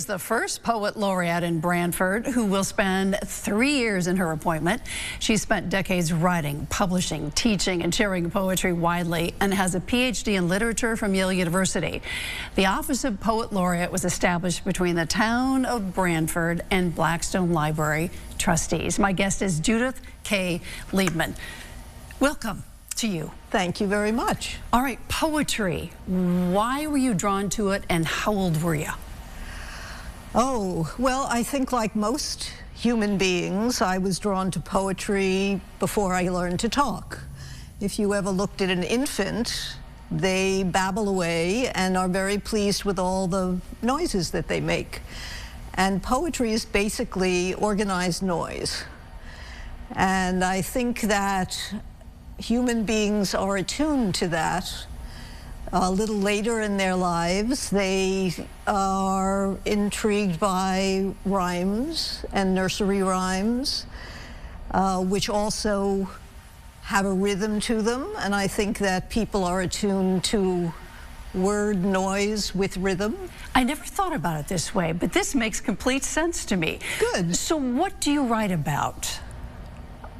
is the first poet laureate in Branford who will spend 3 years in her appointment. She spent decades writing, publishing, teaching, and sharing poetry widely, and has a PhD in literature from Yale University. The Office of Poet Laureate was established between the town of Branford and Blackstone Library trustees. My guest is Judith K. Liebman. Welcome to you. Thank you very much. All right, poetry. Why were you drawn to it, and how old were you? Oh, well, I think like most human beings, I was drawn to poetry before I learned to talk. If you ever looked at an infant, they babble away and are very pleased with all the noises that they make. And poetry is basically organized noise. And I think that human beings are attuned to that. A little later in their lives, they are intrigued by rhymes and nursery rhymes, which also have a rhythm to them. And I think that people are attuned to word noise with rhythm. I never thought about it this way, but this makes complete sense to me. Good. So what do you write about?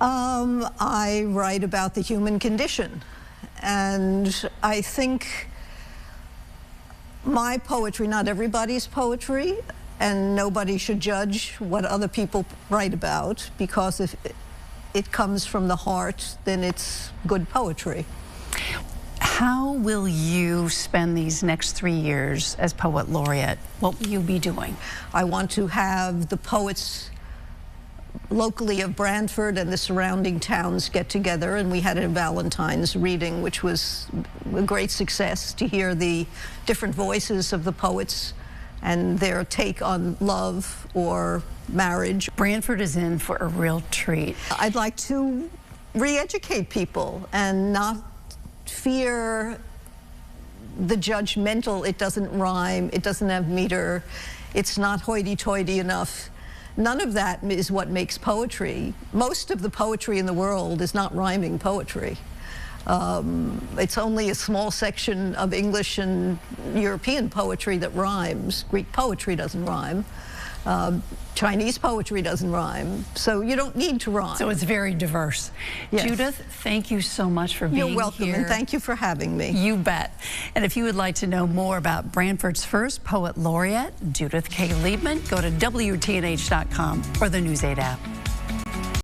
I write about the human condition, and I think my poetry, not everybody's poetry, and nobody should judge what other people write about, because if it comes from the heart, then it's good poetry. How will you spend these next 3 years as Poet Laureate? What will you be doing? I want to have the poets locally of Branford and the surrounding towns get together, and we had a Valentine's reading, which was a great success, to hear the different voices of the poets and their take on love or marriage. Branford is in for a real treat. I'd like to re-educate people and not fear the judgmental, it doesn't rhyme, it doesn't have meter, it's not hoity-toity enough. None of that is what makes poetry. Most of the poetry in the world is not rhyming poetry. It's only a small section of English and European poetry that rhymes. Greek poetry doesn't rhyme. Chinese poetry doesn't rhyme. So you don't need to rhyme. So it's very diverse. Yes. Judith, thank you so much for being here. You're welcome, and thank you for having me. You bet. And if you would like to know more about Branford's first Poet Laureate, Judith K. Liebman, go to WTNH.com or the News 8 app.